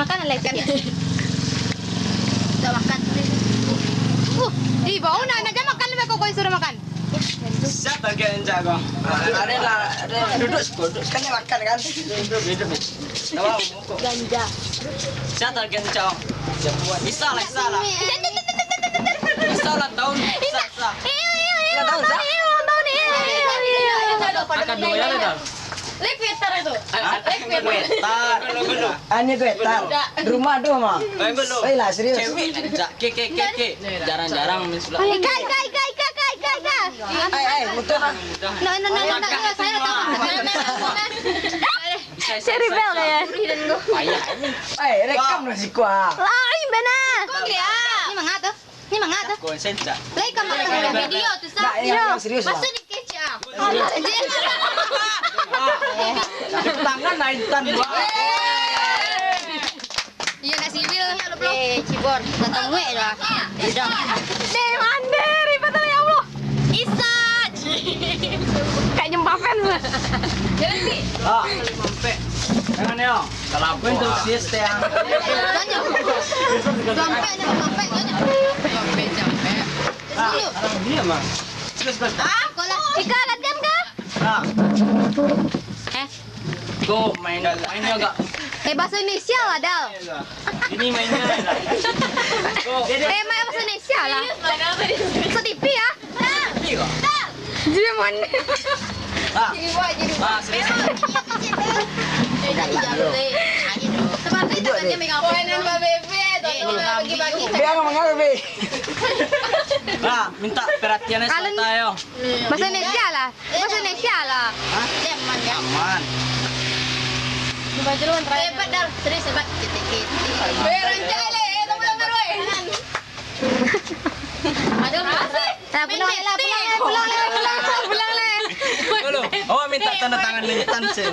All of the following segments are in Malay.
Makan lekan. Udah makan. Bau na aja makan lebih kok suruh makan. Siapa yang jago? Ada duduk kan yang makan kan? Duduk. Ganja. Siapa yang jago? Bisa lah. Bisa lah tahun. Bisa. Tahun. Makan dua ya dah. Lekwetar itu. Hanya guetar. Rumah doh mah. Lah serius. Cewek ke. Jarang-jarang mensulat. Kai. Betul. No, saya tahu. Cerebel kayak. Rekam lah si kuah. Lain benar. Kok dia? Ini mangga tuh. Kau senja. Like kamu video tuh sah. Yang serius lah. Masa di kecap. Tangan naikan gua. Iya nasi bil. Cibor. Datang gue dah. Udah. Mande ribet ya Allah. Isa. Kayak nyembah fans. Jalan nih. Sampai. Jangan ya. Kalau apa itu sieste yang. Sampai. Dia mah. Terus. Kola. Ika latihan kah? Kau mainnya agak. Bahasa Indonesia lah, Dal. Ini mainnya. Main bahasa Indonesia lah. Setipi ya. Iya. Dia mana? Serius. Seperti itu saja megapoinan Mbak Bebe. Bagi-bagi. Biar ngomongnya Bebe. Minta perhatiannya sama tayo. Bahasa Indonesia lah. Bahasa Indonesia lah. Aman. Hebat Dal. Serius hebat. Berancale, teman-teman weh. Aduh, pulang le. Oh, minta tanda tangan Intan sih.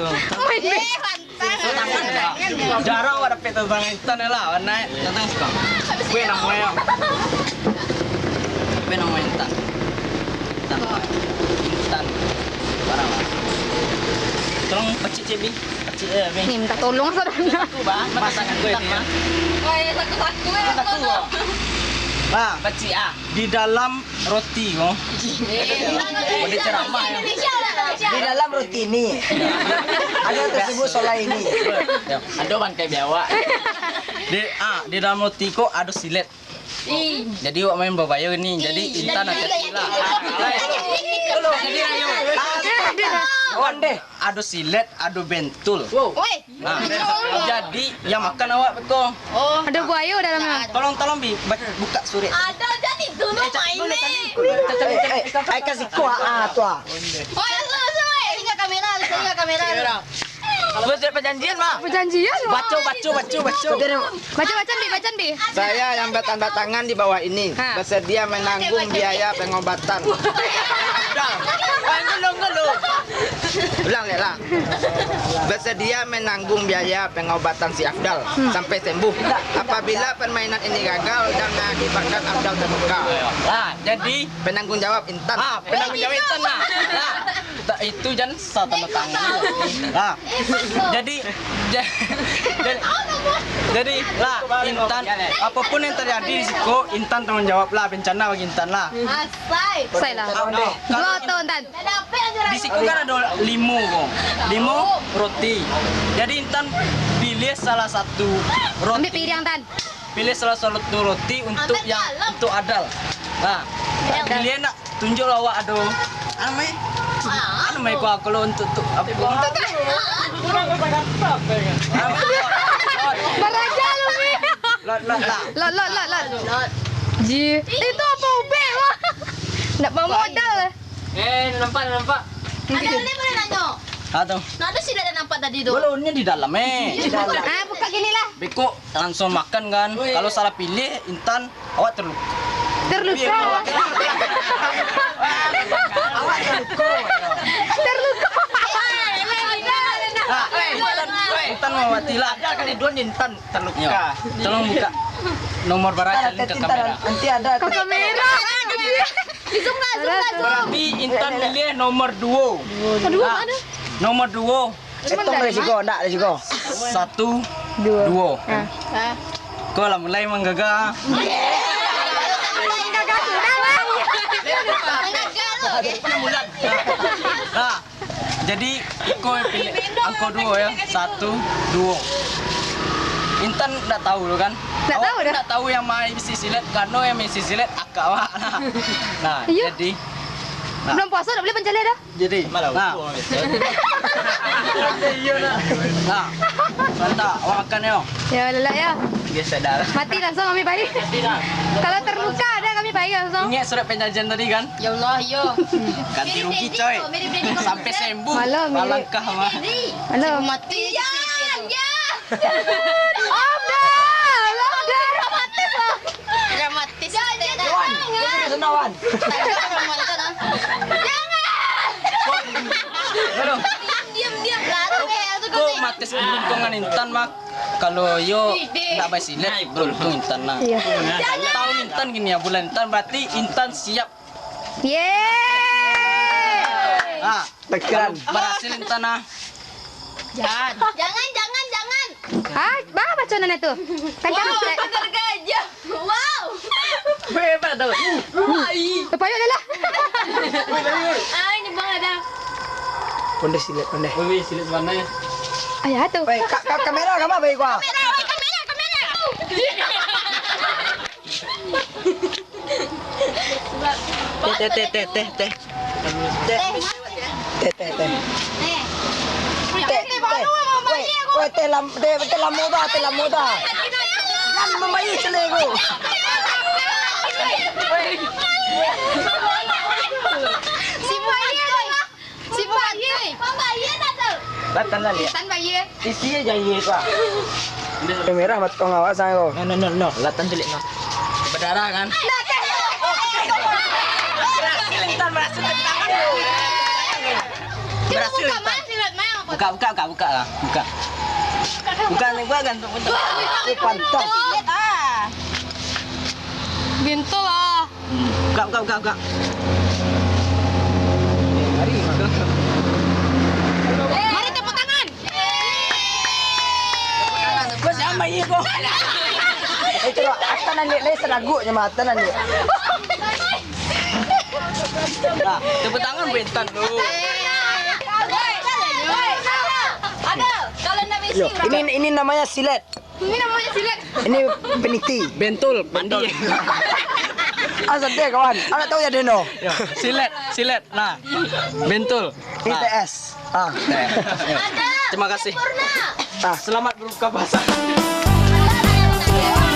Jarang ada peta tangan Intan lah, warna tentang suka. Gue namanya. Intan. Intan. Barang. Tolong pecik cebi. Minta tolong saudara. Masakan gue ini. Takut. Bang, pecik di dalam roti, oh. Udah ceramah ya. Di dalam roti ini ada tersebut soal ini. Ada bangkai biawak. Di dalam roti kok ada silet. Jadi wak main babayo ini. Jadi Intan ada sila. Jadi ayo. Deh, ada silet, ada bentul. Jadi yang makan awak betul. Ada buaya dalamnya. Tolong buka surat. Ada jadi dulu mainnya. Saya kasih kuah tuah. Saya kamera. Buat perjanjian, Mak. Perjanjian. Baca. Baca Bi. Saya yang bertanda tangan di bawah ini bersedia menanggung biaya pengobatan. Ulang. Bersedia menanggung biaya pengobatan si Afdal sampai sembuh. Apabila permainan ini gagal dan mengakibatkan Afdal terluka. Jadi Penanggung jawab Intan. penanggung jawab Intan, Mak. Itu jangan salah tanda tangan. Jadi Intan apapun yang terjadi risiko Intan tanggung jawab lah, bencana bagi Intan lah. Saya lah. Dua tahun Tan. Di situ kan ada limo roti. Jadi Intan pilih salah satu Ambil roti. piring Tan. Pilih salah satu roti untuk untuk Adal. Pilih nak tunjuk awak ada namanya kalau untuk Beraja lu Bi. Lot. Ji. Itu apa ube? Enggak mau modal. Nampak. Ada ni boleh nanya. Aduh. Ada sih ada nampak tadi tu. Balonnya di dalam Buka gini lah. Beko langsung makan kan. Kalau salah pilih Intan awak terluka. Intan mau mati lah. Kali dua Intan terluka. Tolong buka nomor barang ke kamera. Nanti ada Kamera. Zoom lah. Berarti Intan pilih nomor 2. Kedua mana? Nomor 2. Hitung resiko, enggak resiko. 1 Duo. Ah. Kau lah mulai menggagal. Gagal sudah lah. Nah, jadi Iko pilih angko duo ya. 1, 2. Intan enggak tahu lo kan? Nggak tahu dah. Enggak tahu yang main misi silet, Kano yang misi silet akak wak. Nah, Iya. jadi Belum puasa udah beli pencale dah. jadi nah, mantap, awak makan yo. Ya lelah ya. Biasa dah. Mati langsung kami bayi. Kalau terluka ada kami bayi langsung. Ingat surat penjanjian tadi kan? Ya Allah, yo. Ganti rugi coy. Sampai sembuh. Malam, mirip. Alangkah mah. Halo. Mati. Ya. Dramatis lah. Dramatis. Senawan. Aduh, Diam lah. kok matis beruntungan Intan mah. Kalau yo enggak baik silet beruntung Intan nah. Iya. Tahun Intan gini ya, bulan Intan berarti Intan siap. Yeay. Ah, Tekan. berhasil Intan nah. Jangan. Ah, baca nana itu. Kencang. Tergajah. Wow. Hebat tuh. Payung dah lah. Ah, ini bang ada. Ponde silet, ponde. Wih, silet mana ya? Ayah tu. Baik, kamera kamu baik gua. Kamera. Teh. Woi, teh la muda. Kan membayi celego. Si bayi. Pembayi dah tu. Latan lah lihat. Tan bayi. Isinya janji pak. Kamera mat kau ngawas saya kau. No. Latan celik no. Berdarah kan? Berhasil Intan berhasil tangan. Berhasil Buka Intan. mana silat main apa? Buka lah. Buka. Bukan gua gantung untuk. Pantang. Bintu lah. Buka. Mari tepuk tangan. Gua sama iya kau. Itu akan nanti les ragunya mata nanti. Nah, tepuk tangan Bu Intan dulu. Ada. Kalau nak misi Yo, ini namanya silet. Ini namanya silat. Ini peniti. Bentul, mandi. Asal dia kawan. Anak tahu ya Deno. Silet. Nah, bentul. Nah, ITS. Ah. terima kasih. Ah. Selamat berbuka puasa. Ada.